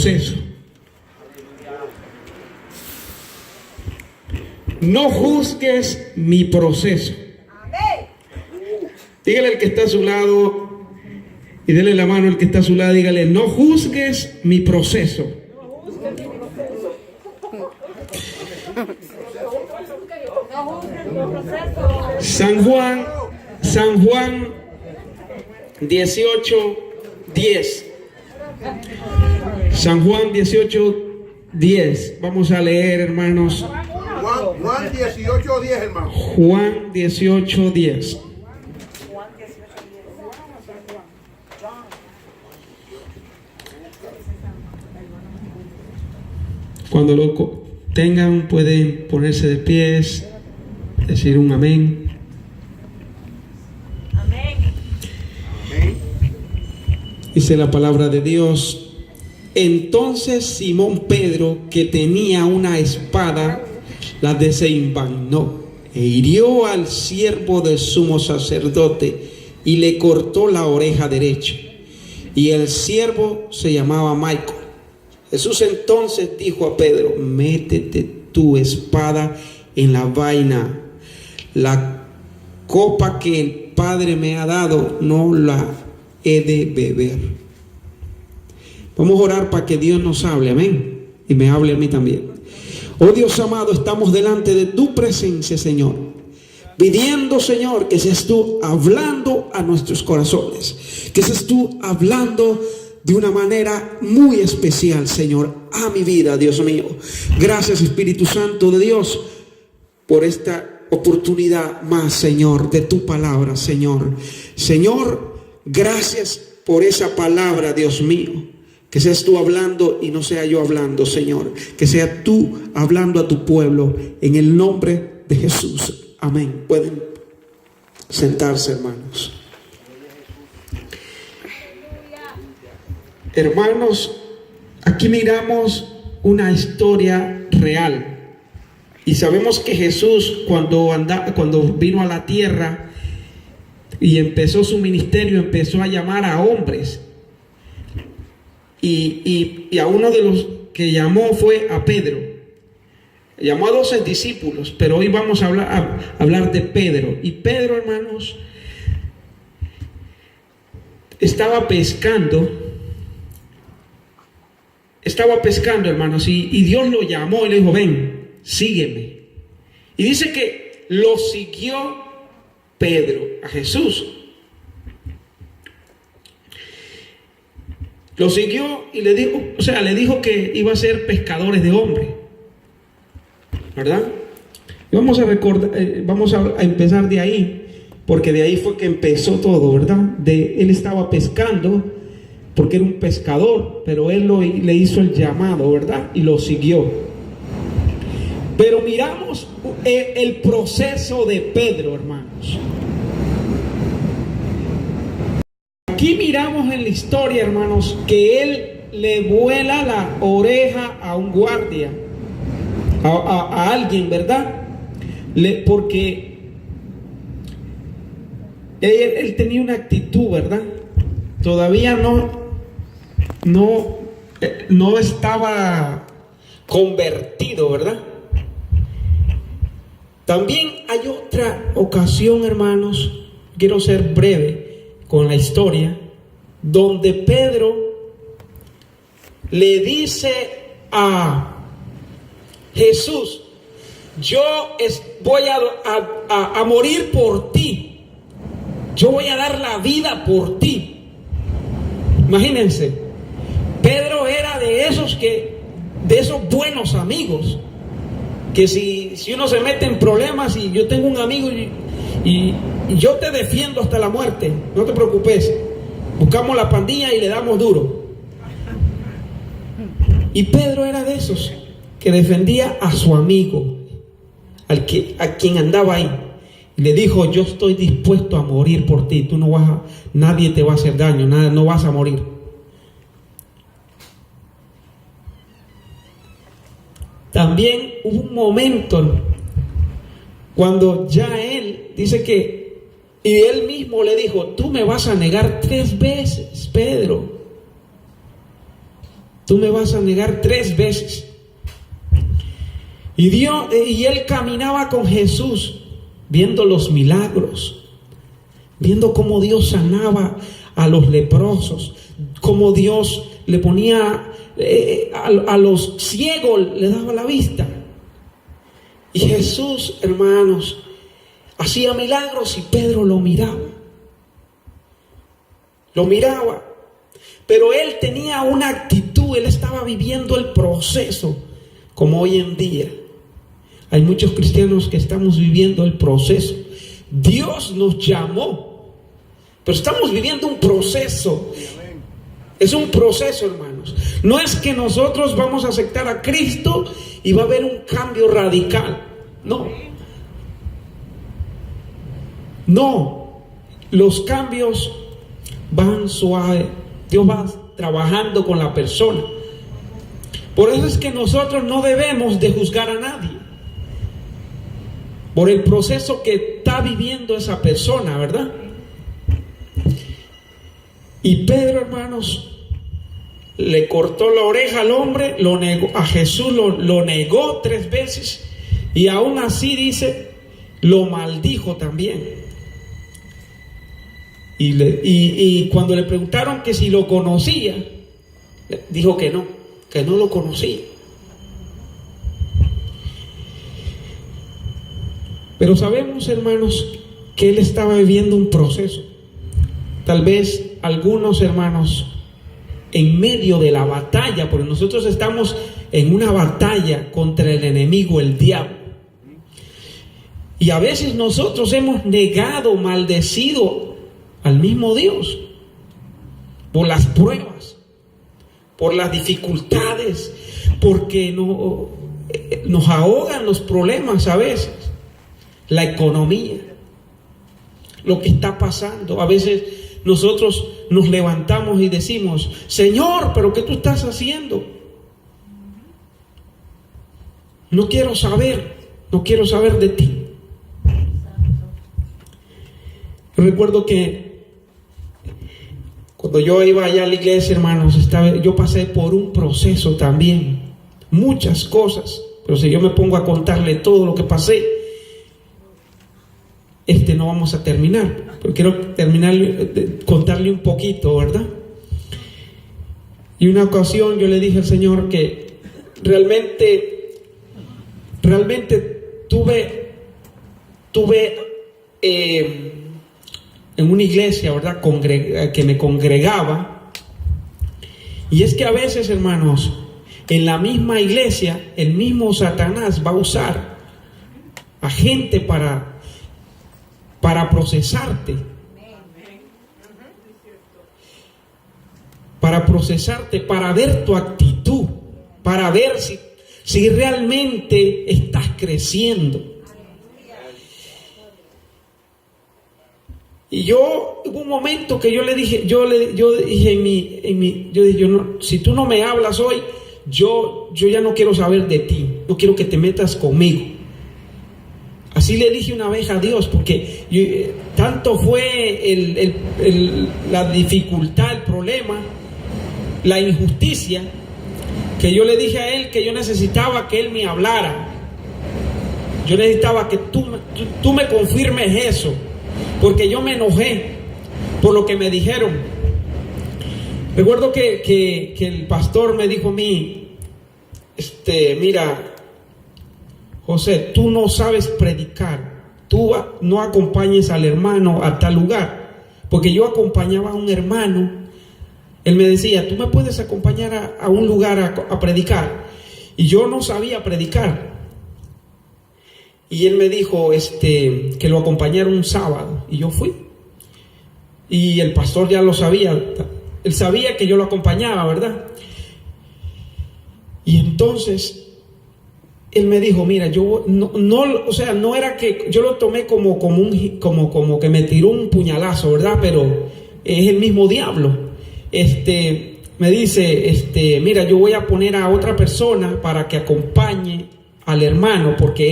proceso. No juzgues mi proceso. Dígale al que está a su lado y dele la mano al que está a su lado. Dígale, no juzgues mi proceso. San Juan 18:10. San Juan 18:10. Vamos a leer, hermanos. Juan 18:10, hermano. Juan 18:10. Cuando lo tengan, pueden ponerse de pies, decir un amén. Amén. Dice la palabra de Dios: entonces Simón Pedro, que tenía una espada, la desenvainó e hirió al siervo del sumo sacerdote y le cortó la oreja derecha. Y el siervo se llamaba Malco. Jesús entonces dijo a Pedro: métete tu espada en la vaina. La copa que el Padre me ha dado no la he de beber. Vamos a orar para que Dios nos hable, amén, y me hable a mí también. Oh Dios amado, estamos delante de tu presencia, Señor, pidiendo, Señor, que seas tú hablando a nuestros corazones, que seas tú hablando de una manera muy especial, Señor, a mi vida, Dios mío. Gracias, Espíritu Santo de Dios, por esta oportunidad más, Señor, de tu palabra, Señor. Señor, gracias por esa palabra, Dios mío. Que seas tú hablando y no sea yo hablando, Señor. Que sea tú hablando a tu pueblo en el nombre de Jesús. Amén. Pueden sentarse, hermanos. Hermanos, aquí miramos una historia real. Y sabemos que Jesús, cuando vino a la tierra y empezó su ministerio, empezó a llamar a hombres. Y a uno de los que llamó fue a Pedro. Llamó a 12 discípulos, pero hoy vamos a hablar de Pedro. Y Pedro, hermanos, estaba pescando, hermanos, y Dios lo llamó y le dijo: ven, sígueme. Y dice que lo siguió Pedro a Jesús. Lo siguió y le dijo que iba a ser pescadores de hombres, ¿verdad? Y vamos a empezar de ahí, porque de ahí fue que empezó todo, ¿verdad? Él estaba pescando porque era un pescador, pero él le hizo el llamado, ¿verdad? Y lo siguió. Pero miramos el proceso de Pedro, hermanos. Aquí miramos en la historia, hermanos, que él le vuela la oreja a un guardia, a alguien, ¿verdad? Porque él tenía una actitud, ¿verdad? Todavía no estaba convertido, ¿verdad? También hay otra ocasión, hermanos, quiero ser breve con la historia, donde Pedro le dice a Jesús: yo voy a morir por ti, yo voy a dar la vida por ti. Imagínense, Pedro era de esos buenos amigos, que si uno se mete en problemas y yo tengo un amigo y yo te defiendo hasta la muerte, no te preocupes, buscamos la pandilla y le damos duro. Y Pedro era de esos que defendía a su amigo, a quien andaba ahí, y le dijo: yo estoy dispuesto a morir por ti, nadie te va a hacer daño, no vas a morir. También hubo un momento cuando ya él dice que, y él mismo le dijo: tú me vas a negar 3 veces, Pedro. tú me vas a negar 3 veces. Y él caminaba con Jesús, viendo los milagros, viendo cómo Dios sanaba a los leprosos, cómo Dios le ponía a los ciegos, le daba la vista. Y Jesús, hermanos, hacía milagros y Pedro lo miraba. Lo miraba. Pero él tenía una actitud, él estaba viviendo el proceso, como hoy en día. Hay muchos cristianos que estamos viviendo el proceso. Dios nos llamó, pero estamos viviendo un proceso. Es un proceso, hermanos. No es que nosotros vamos a aceptar a Cristo y va a haber un cambio radical. No. No. Los cambios van suave. Dios va trabajando con la persona. Por eso es que nosotros no debemos de juzgar a nadie por el proceso que está viviendo esa persona, ¿verdad? Y Pedro, hermanos, le cortó la oreja al hombre, lo negó, a Jesús lo negó 3 veces, y aún así dice, lo maldijo también. Y cuando le preguntaron que si lo conocía, dijo que no lo conocía. Pero sabemos, hermanos, que él estaba viviendo un proceso. Tal vez algunos hermanos, en medio de la batalla, porque nosotros estamos en una batalla contra el enemigo, el diablo. Y a veces nosotros hemos negado, maldecido al mismo Dios por las pruebas, por las dificultades, porque nos ahogan los problemas a veces, la economía, lo que está pasando. A veces nosotros nos levantamos y decimos, Señor, ¿pero qué tú estás haciendo? No quiero saber de ti. Recuerdo que cuando yo iba allá a la iglesia, hermanos, yo pasé por un proceso también, muchas cosas, pero si yo me pongo a contarle todo lo que pasé, no vamos a terminar, pero quiero contarle un poquito, ¿verdad? Y una ocasión yo le dije al Señor que realmente tuve en una iglesia, ¿verdad?, que me congregaba. Y es que a veces, hermanos, en la misma iglesia, el mismo Satanás va a usar a gente para procesarte. Para procesarte, para ver tu actitud, para ver si realmente estás creciendo. Y hubo un momento que yo dije, si tú no me hablas hoy, yo ya no quiero saber de ti, no quiero que te metas conmigo. Así le dije una vez a Dios, porque tanto fue la dificultad, el problema, la injusticia, que yo le dije a Él que yo necesitaba que Él me hablara. Yo necesitaba que tú me confirmes eso, porque yo me enojé por lo que me dijeron. Recuerdo que el pastor me dijo a mí, mira, José, tú no sabes predicar, tú no acompañes al hermano a tal lugar, porque yo acompañaba a un hermano. Él me decía, tú me puedes acompañar a un lugar a predicar, y yo no sabía predicar. Y él me dijo que lo acompañara un sábado, y yo fui. Y el pastor ya lo sabía, él sabía que yo lo acompañaba, ¿verdad? Y entonces él me dijo, mira, yo no era que yo lo tomé como que me tiró un puñalazo, ¿verdad? Pero es el mismo diablo. Me dice, mira, yo voy a poner a otra persona para que acompañe al hermano, porque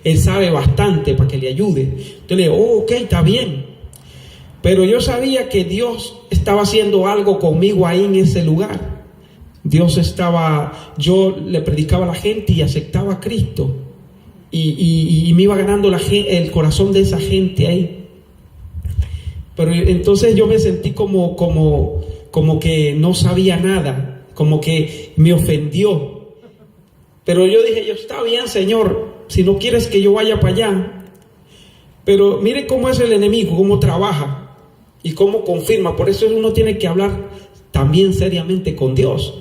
él sabe bastante, para que le ayude. Entonces le digo, ok, está bien. Pero yo sabía que Dios estaba haciendo algo conmigo ahí en ese lugar. yo le predicaba a la gente y aceptaba a Cristo. Y me iba ganando el corazón de esa gente ahí. Pero entonces yo me sentí como que no sabía nada, como que me ofendió. Pero yo dije, está bien, Señor, si no quieres que yo vaya para allá. Pero mire cómo es el enemigo, cómo trabaja y cómo confirma. Por eso uno tiene que hablar también seriamente con Dios.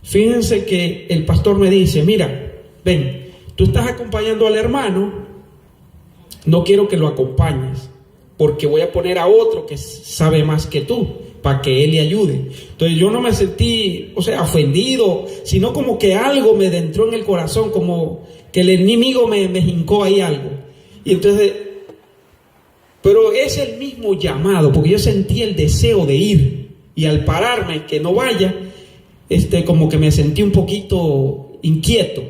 Fíjense que el pastor me dice, mira, ven, tú estás acompañando al hermano, no quiero que lo acompañes, porque voy a poner a otro que sabe más que tú, para que él le ayude. Entonces yo no me sentí, ofendido, sino como que algo me entró en el corazón, como que el enemigo me hincó ahí algo. Y entonces, pero es el mismo llamado, porque yo sentí el deseo de ir, y al pararme, que no vaya, como que me sentí un poquito inquieto.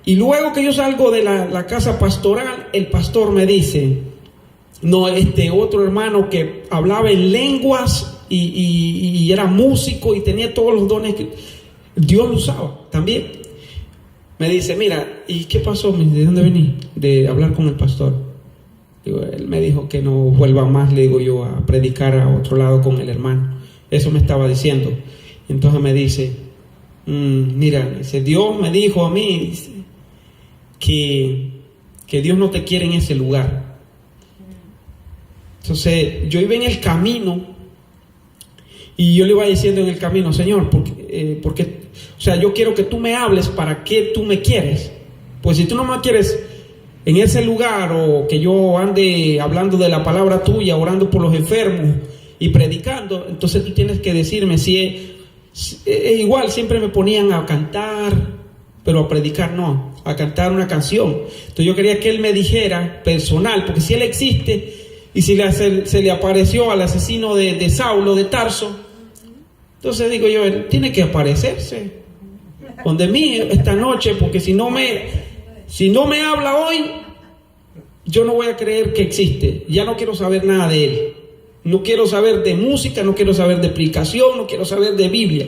Y luego que yo salgo de la casa pastoral, el pastor me dice, no, otro hermano que hablaba en lenguas y era músico y tenía todos los dones que Dios lo usaba también. Me dice, mira, ¿y qué pasó? ¿De dónde vení? De hablar con el pastor. Digo, él me dijo que no vuelva más, le digo yo, a predicar a otro lado con el hermano. Eso me estaba diciendo. Entonces me dice, mira, Dios me dijo a mí que Dios no te quiere en ese lugar. Entonces yo iba en el camino y yo le iba diciendo en el camino, Señor, porque yo quiero que tú me hables. ¿Para qué tú me quieres? Pues si tú no me quieres en ese lugar, o que yo ande hablando de la palabra tuya, orando por los enfermos y predicando, entonces tú tienes que decirme. Si es igual, siempre me ponían a cantar, pero a predicar no, a cantar una canción. Entonces yo quería que él me dijera personal, porque si él existe y si se le apareció al asesino de Saulo de Tarso, entonces digo yo, él tiene que aparecerse donde mí esta noche, porque si no me habla hoy, yo no voy a creer que existe. Ya no quiero saber nada de él. No quiero saber de música, no quiero saber de predicación, no quiero saber de Biblia.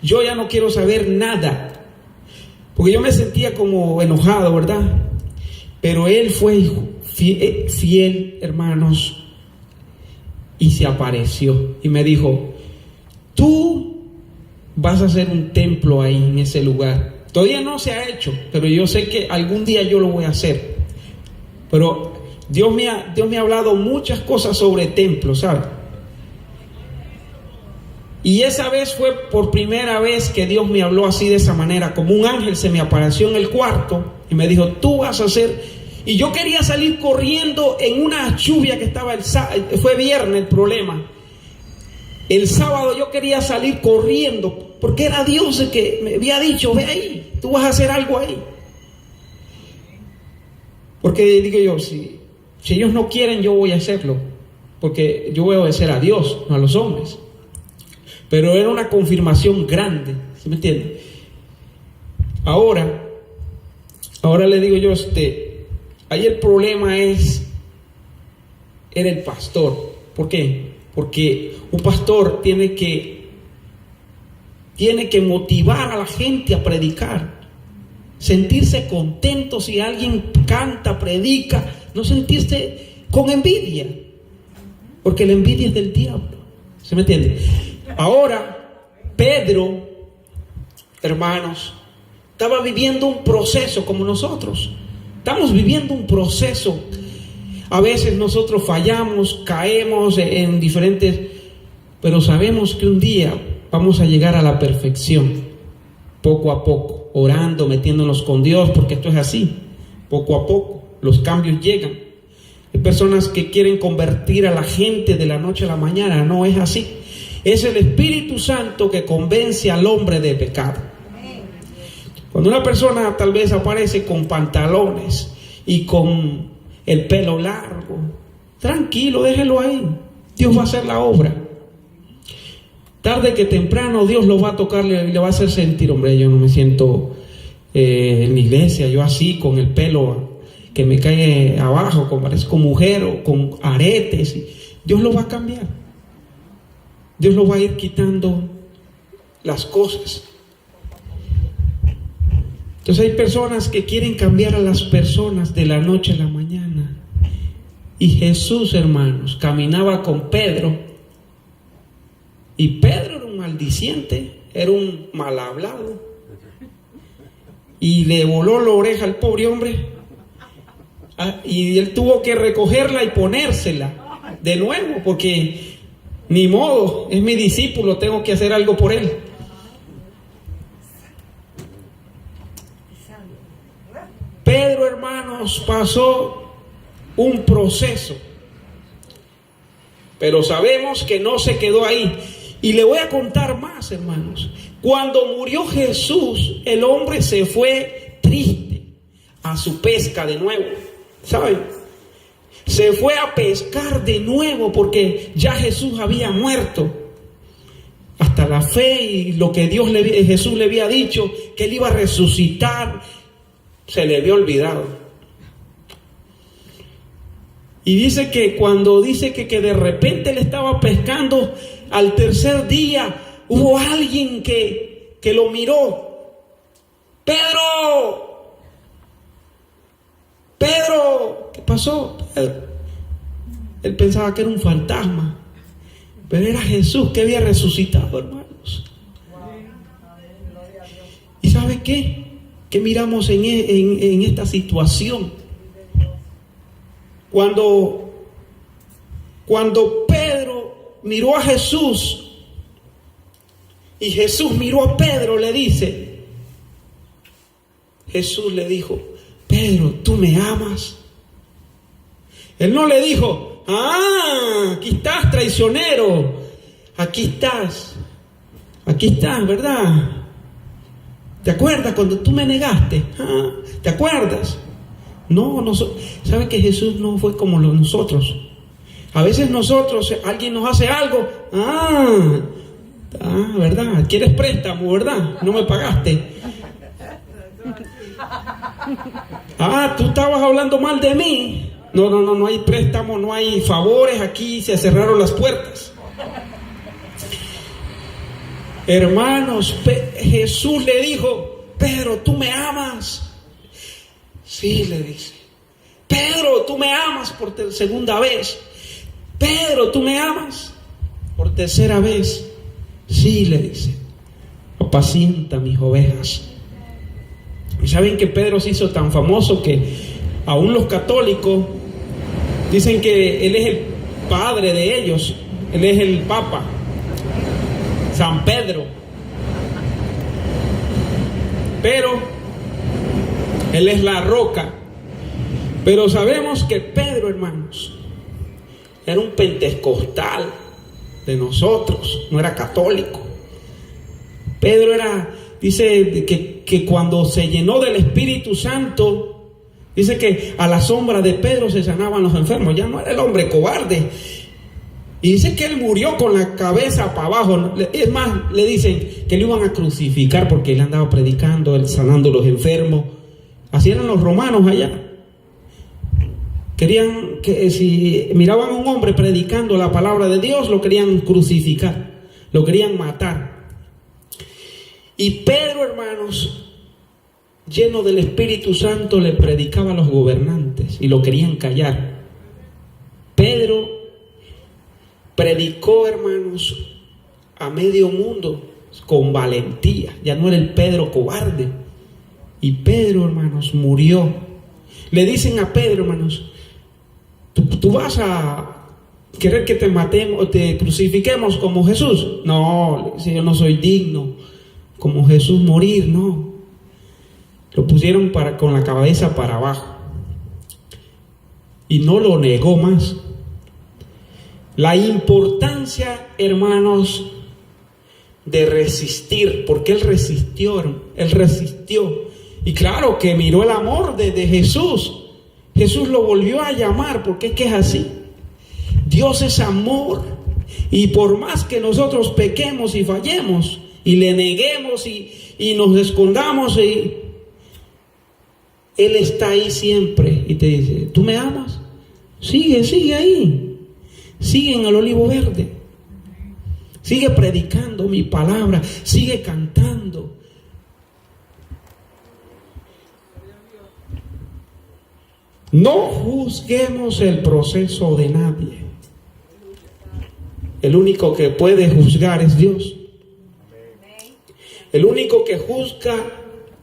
Yo ya no quiero saber nada, porque yo me sentía como enojado, ¿verdad? Pero él fue fiel, hermanos, y se apareció y me dijo, tú vas a hacer un templo ahí en ese lugar. Todavía no se ha hecho, pero yo sé que algún día yo lo voy a hacer. Pero Dios me ha hablado muchas cosas sobre templos, ¿sabes? Y esa vez fue por primera vez que Dios me habló así, de esa manera, como un ángel se me apareció en el cuarto y me dijo, tú vas a hacer. Y yo quería salir corriendo en una lluvia que estaba fue viernes el problema. El sábado yo quería salir corriendo, porque era Dios el que me había dicho, ve ahí, tú vas a hacer algo ahí. Porque digo yo, si ellos no quieren, yo voy a hacerlo, porque yo voy a obedecer a Dios, no a los hombres. Pero era una confirmación grande, ¿sí me entiende? Ahora le digo yo, ahí el problema era el pastor. ¿Por qué? Porque un pastor tiene que motivar a la gente a predicar, sentirse contento si alguien canta, predica, no sentirse con envidia, porque la envidia es del diablo, ¿se me entiende? Ahora, Pedro, hermanos, estaba viviendo un proceso como nosotros, estamos viviendo un proceso. A veces nosotros fallamos, caemos en diferentes, pero sabemos que un día vamos a llegar a la perfección, poco a poco, orando, metiéndonos con Dios, porque esto es así, poco a poco, los cambios llegan. Hay personas que quieren convertir a la gente de la noche a la mañana, no es así. Es el Espíritu Santo que convence al hombre de pecado. Cuando una persona tal vez aparece con pantalones y con el pelo largo, tranquilo, déjelo ahí, Dios va a hacer la obra. Tarde que temprano Dios lo va a tocar y le va a hacer sentir, hombre, yo no me siento en la iglesia, yo así con el pelo que me cae abajo, parezco mujer o con aretes. Dios lo va a cambiar, Dios lo va a ir quitando las cosas. Entonces hay personas que quieren cambiar a las personas de la noche a la mañana. Y Jesús, hermanos, caminaba con Pedro. Y Pedro era un maldiciente, era un mal hablado. Y le voló la oreja al pobre hombre. Y él tuvo que recogerla y ponérsela de nuevo, porque ni modo, es mi discípulo, tengo que hacer algo por él. Pedro, hermanos, pasó un proceso, pero sabemos que no se quedó ahí. Y le voy a contar más, hermanos. Cuando murió Jesús, el hombre se fue triste a su pesca de nuevo, ¿saben? Se fue a pescar de nuevo porque ya Jesús había muerto. Hasta la fe y lo que Jesús le había dicho, que él iba a resucitar, se le había olvidado. Y dice que cuando que de repente él estaba pescando, al tercer día hubo alguien que lo miró. ¡Pedro! ¡Pedro! ¿Qué pasó? Él pensaba que era un fantasma, pero era Jesús que había resucitado, hermanos. ¿Y sabe qué? ¿Qué miramos en esta situación? Cuando Pedro miró a Jesús y Jesús miró a Pedro, le dice, Jesús le dijo, Pedro, ¿tú me amas? Él no le dijo, aquí estás, traicionero, aquí estás, ¿verdad? ¿Te acuerdas cuando tú me negaste? ¿Te acuerdas? No, ¿sabe que Jesús no fue como nosotros? A veces nosotros, alguien nos hace algo, ¿verdad? ¿Quieres préstamo, verdad? No me pagaste. Tú estabas hablando mal de mí. No hay préstamo, no hay favores, aquí se cerraron las puertas. Hermanos, Jesús le dijo, Pedro, ¿tú me amas? Sí, le dice. Pedro, ¿tú me amas por segunda vez? Pedro, ¿tú me amas por tercera vez? Sí, le dice. Apacienta mis ovejas. Y saben que Pedro se hizo tan famoso que aún los católicos dicen que él es el padre de ellos. Él es el Papa San Pedro. Pero él es la roca. Pero sabemos que Pedro, hermanos, era un pentecostal de nosotros, no era católico. Pedro dice que cuando se llenó del Espíritu Santo, dice que a la sombra de Pedro se sanaban los enfermos. Ya no era el hombre cobarde. Y dice que él murió con la cabeza para abajo. Es más, le dicen que lo iban a crucificar porque él andaba predicando, él sanando los enfermos. Así eran los romanos allá. Querían que si miraban a un hombre predicando la palabra de Dios, lo querían crucificar, lo querían matar. Y Pedro, hermanos, lleno del Espíritu Santo, le predicaba a los gobernantes y lo querían callar. Pedro predicó, hermanos, a medio mundo con valentía. Ya no era el Pedro cobarde. Y Pedro, hermanos, murió. Le dicen a Pedro, hermanos, ¿tú vas a querer que te matemos o te crucifiquemos como Jesús? No, si yo no soy digno como Jesús morir, no. Lo pusieron con la cabeza para abajo. Y no lo negó más. La importancia, hermanos, de resistir, porque él resistió. Y claro que miró el amor de Jesús. Jesús lo volvió a llamar, porque es que es así. Dios es amor. Y por más que nosotros pequemos y fallemos, y le neguemos y nos escondamos, Él está ahí siempre. Y te dice, ¿tú me amas? Sigue ahí. Sigue en el olivo verde. sigue predicando mi palabra, sigue cantando. No juzguemos el proceso de nadie. El único que puede juzgar es Dios. El único que juzga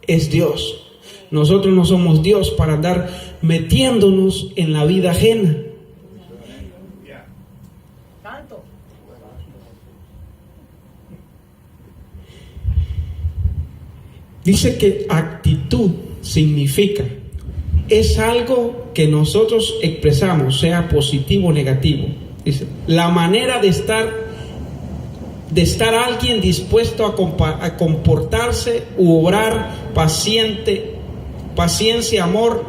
es Dios. Nosotros no somos Dios para andar metiéndonos en la vida ajena. Dice que actitud significa, es algo que nosotros expresamos, sea positivo o negativo. Dice, la manera de estar alguien dispuesto a comportarse u obrar paciencia, amor.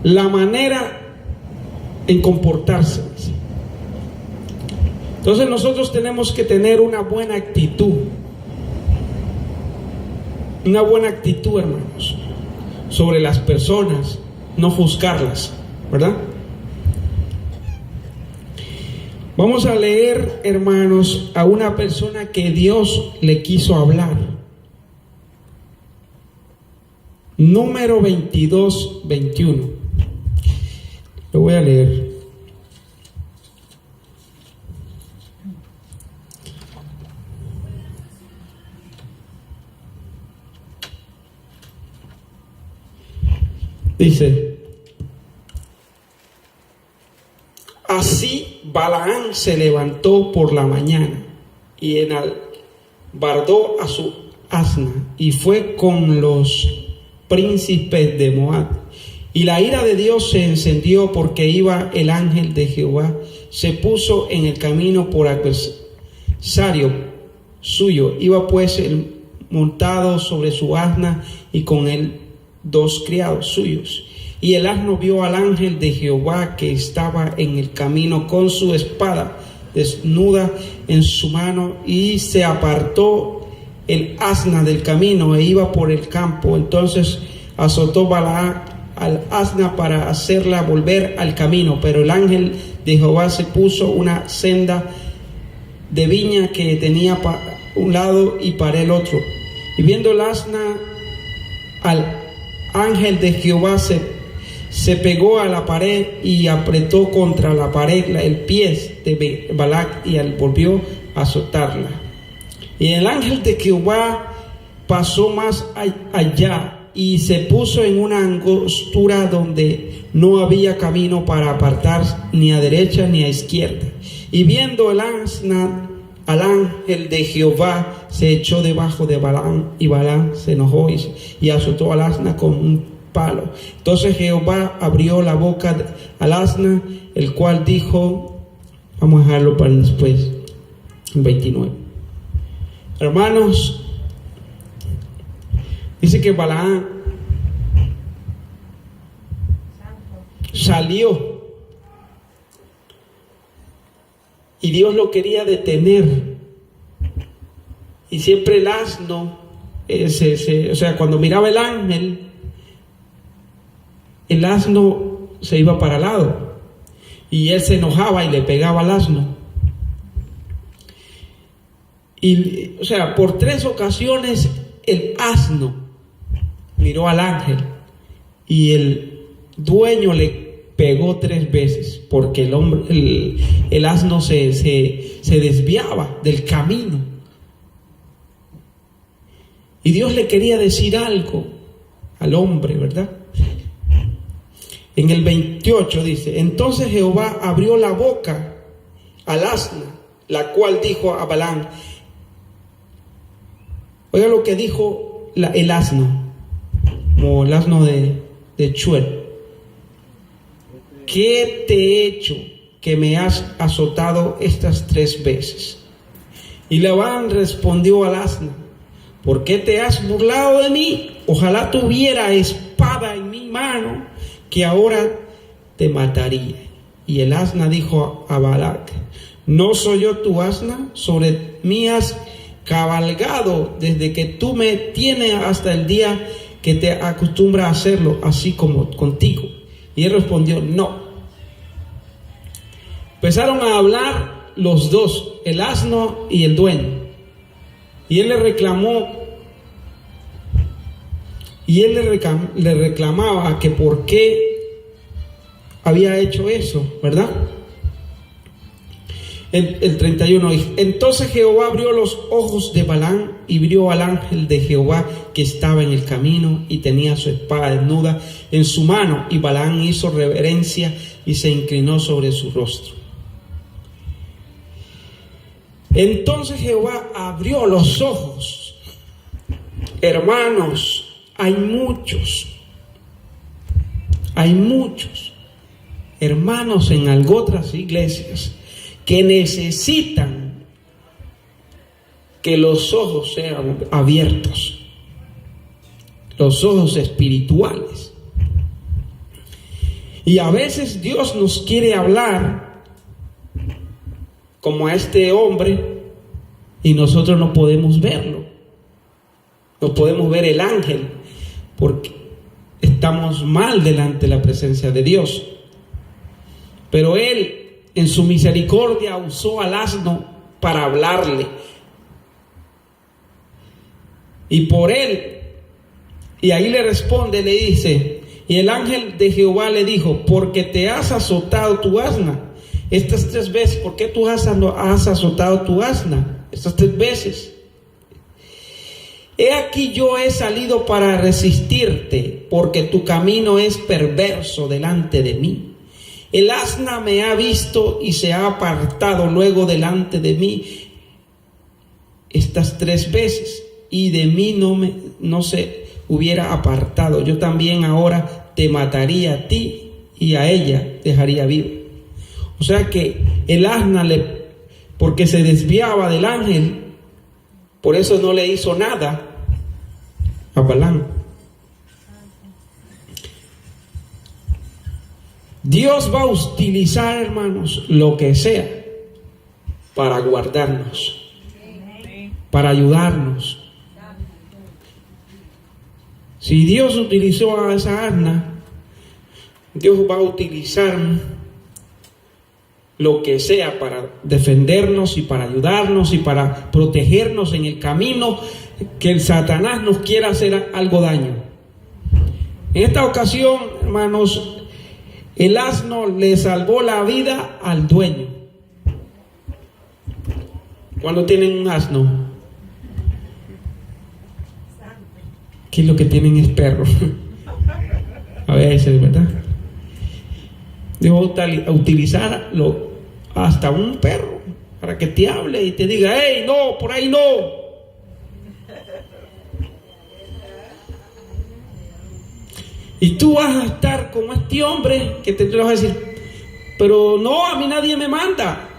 La manera en comportarse. Entonces nosotros tenemos que tener una buena actitud. Una buena actitud, hermanos, sobre las personas, no juzgarlas, ¿verdad? Vamos a leer, hermanos, a una persona que Dios le quiso hablar. Número 22, 21. Lo voy a leer. Dice, así Balaam se levantó por la mañana y enalbardó a su asna y fue con los príncipes de Moab. Y la ira de Dios se encendió porque iba el ángel de Jehová, se puso en el camino por adversario suyo. Iba pues él montado sobre su asna y con él 2 criados suyos. Y el asno vio al ángel de Jehová que estaba en el camino con su espada desnuda en su mano, y se apartó el asna del camino e iba por el campo. Entonces azotó Balaam al asna para hacerla volver al camino, pero el ángel de Jehová se puso una senda de viña que tenía para un lado y para el otro. Y viendo el asna al ángel de Jehová se pegó a la pared y apretó contra la pared el pie de Balaam y volvió a azotarla. Y el ángel de Jehová pasó más allá y se puso en una angostura donde no había camino para apartar ni a derecha ni a izquierda. Y viendo el asna al ángel de Jehová, se echó debajo de Balaam, y Balaam se enojó y azotó al asna con un palo. Entonces Jehová abrió la boca al asna, el cual dijo, vamos a dejarlo para después, 29. Hermanos, dice que Balaam salió y Dios lo quería detener, y siempre el asno cuando miraba el ángel, el asno se iba para el lado y él se enojaba y le pegaba al asno. Y por 3 ocasiones el asno miró al ángel y el dueño le pegó 3 veces porque el asno se desviaba del camino. Y Dios le quería decir algo al hombre, ¿verdad? En el 28 dice, entonces Jehová abrió la boca al asna, la cual dijo a Balaam. Oiga lo que dijo el asno, como el asno de Chuel. ¿Qué te he hecho que me has azotado estas 3 veces? Y Labán respondió al asna, ¿por qué te has burlado de mí? Ojalá tuviera espada en mi mano, que ahora te mataría. Y el asna dijo a Balac, ¿no soy yo tu asna? Sobre mí has cabalgado desde que tú me tienes hasta el día que te acostumbras a hacerlo, así como contigo. Y él respondió, no. Empezaron a hablar los dos, el asno y el dueño. Y él le reclamó, le reclamaba que por qué había hecho eso, ¿verdad? El 31, entonces Jehová abrió los ojos de Balaam y vio al ángel de Jehová que estaba en el camino y tenía su espada desnuda en su mano, y Balaam hizo reverencia y se inclinó sobre su rostro. Entonces Jehová abrió los ojos. Hermanos, hay muchos hermanos en otras iglesias que necesitan que los ojos sean abiertos, los ojos espirituales. Y a veces Dios nos quiere hablar como a este hombre y nosotros no podemos verlo, no podemos ver el ángel porque estamos mal delante de la presencia de Dios. Pero Él en su misericordia usó al asno para hablarle. Y por él, y ahí le responde, le dice, y el ángel de Jehová le dijo, porque te has azotado tu asna estas 3 veces. ¿Por qué tú has azotado tu asna estas 3 veces? He aquí yo he salido para resistirte, porque tu camino es perverso delante de mí. El asna me ha visto y se ha apartado luego delante de mí estas 3 veces, y de mí no se hubiera apartado. Yo también ahora te mataría a ti y a ella dejaría vivo. O sea que el asna, porque se desviaba del ángel, por eso no le hizo nada a Balaam. Dios va a utilizar, hermanos, lo que sea para guardarnos, para ayudarnos. Si Dios utilizó a esa asna, Dios va a utilizar lo que sea para defendernos y para ayudarnos y para protegernos en el camino que el Satanás nos quiera hacer algo daño. En esta ocasión, hermanos, el asno le salvó la vida al dueño. Cuando tienen un asno, ¿qué es lo que tienen? Es perro. A veces, ¿verdad? Dios va a utilizarlo hasta un perro para que te hable y te diga, hey, no, por ahí no. Y tú vas a estar como este hombre que te vas a decir, pero no, a mí nadie me manda.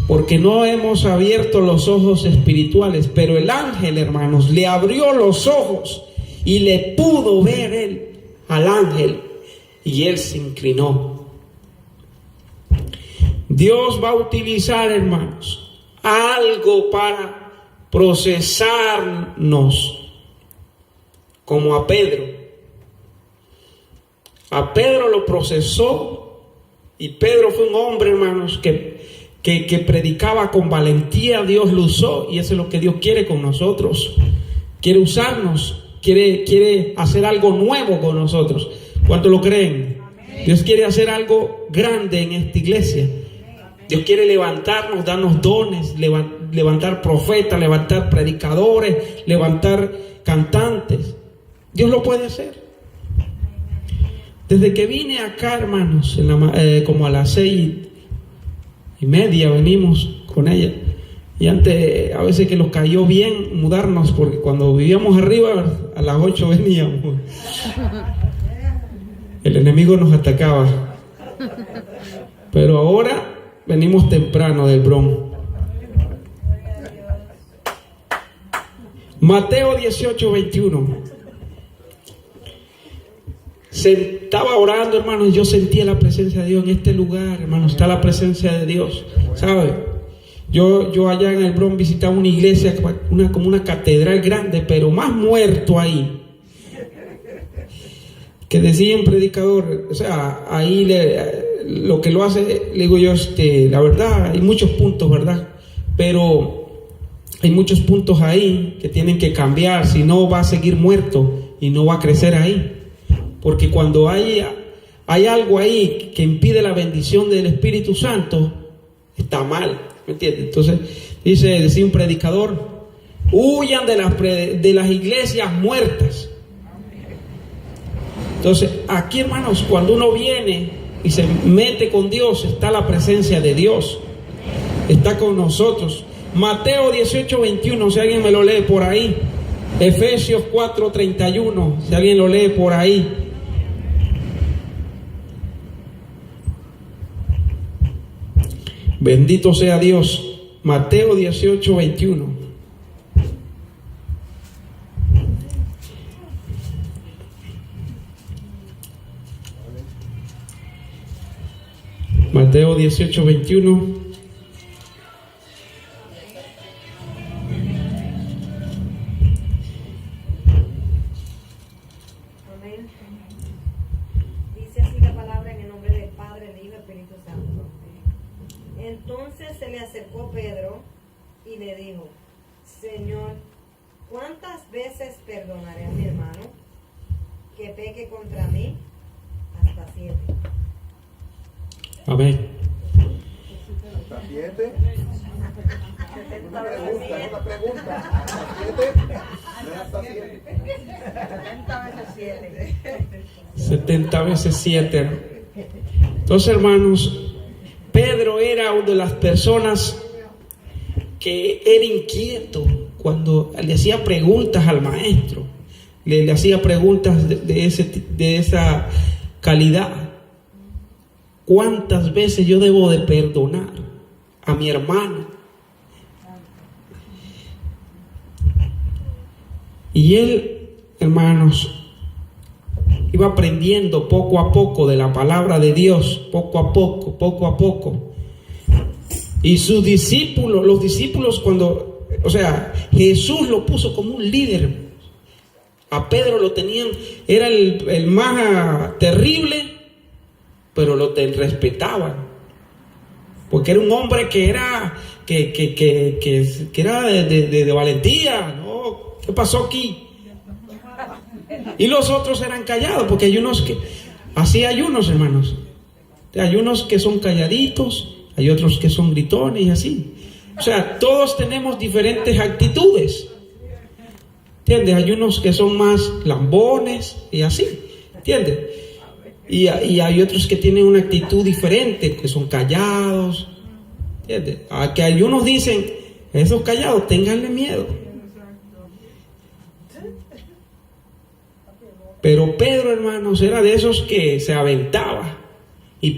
Porque no hemos abierto los ojos espirituales. Pero el ángel, hermanos, le abrió los ojos y le pudo ver él al ángel, y él se inclinó. Dios va a utilizar, hermanos, algo para procesarnos. Como a Pedro. A Pedro lo procesó, y Pedro fue un hombre, hermanos, que predicaba con valentía. Dios lo usó, y eso es lo que Dios quiere con nosotros. Quiere usarnos, quiere hacer algo nuevo con nosotros. ¿Cuántos lo creen? Amén. Dios quiere hacer algo grande en esta iglesia. Dios quiere levantarnos, darnos dones, levantar profetas, levantar predicadores, levantar cantantes. Dios lo puede hacer. Desde que vine acá, hermanos, como a las 6:30 venimos con ella. Y antes, a veces que nos cayó bien mudarnos, porque cuando vivíamos arriba, a las 8 veníamos. El enemigo nos atacaba. Pero ahora venimos temprano del Bronx. Mateo 18:21. Estaba orando, hermanos, yo sentía la presencia de Dios en este lugar, hermanos. Está la presencia de Dios, ¿sabe? Yo allá en el Bronx visitaba una iglesia, como una catedral grande, pero más muerto ahí. Que decía un predicador, o sea, ahí lo que lo hace, le digo yo, la verdad, hay muchos puntos, ¿verdad? Pero hay muchos puntos ahí que tienen que cambiar, si no va a seguir muerto y no va a crecer ahí. Porque cuando hay algo ahí que impide la bendición del Espíritu Santo, está mal, ¿me entiendes? Entonces, decía un predicador, huyan de las iglesias muertas. Entonces, aquí, hermanos, cuando uno viene y se mete con Dios, está la presencia de Dios, está con nosotros. Mateo 18:21, si alguien me lo lee por ahí. Efesios 4:31, si alguien lo lee por ahí. Bendito sea Dios. Mateo 18:21. Mateo 18:21. Amén. Dice así la palabra en el nombre del Padre, del Hijo y del Espíritu Santo. Entonces se le acercó Pedro y le dijo: Señor, ¿cuántas veces perdonaré a mi hermano que peque contra mí? Hasta 7. Amén. ¿Hasta 7? Una pregunta. ¿Hasta 7? No es hasta 7. 70 veces 7. Entonces, hermanos, Pedro era una de las personas que era inquieto cuando le hacía preguntas al maestro. Le hacía preguntas de esa calidad. ¿Cuántas veces yo debo de perdonar a mi hermano? Y él, hermanos, iba aprendiendo poco a poco de la palabra de Dios, poco a poco. Y sus discípulos, los discípulos cuando, Jesús lo puso como un líder. A Pedro lo tenían, era el más terrible, pero lo respetaban, porque era un hombre que era era de valentía. ¿No? ¿Qué pasó aquí? Y los otros eran callados, porque hay unos que, así hay unos, hermanos, hay unos que son calladitos, hay otros que son gritones y así. O sea, todos tenemos diferentes actitudes, ¿entiendes? Hay unos que son más lambones y así, ¿entiendes? Y hay otros que tienen una actitud diferente, que son callados, ¿entiendes? A que hay unos dicen, esos callados, ténganle miedo. Pero Pedro, hermanos, era de esos que se aventaba y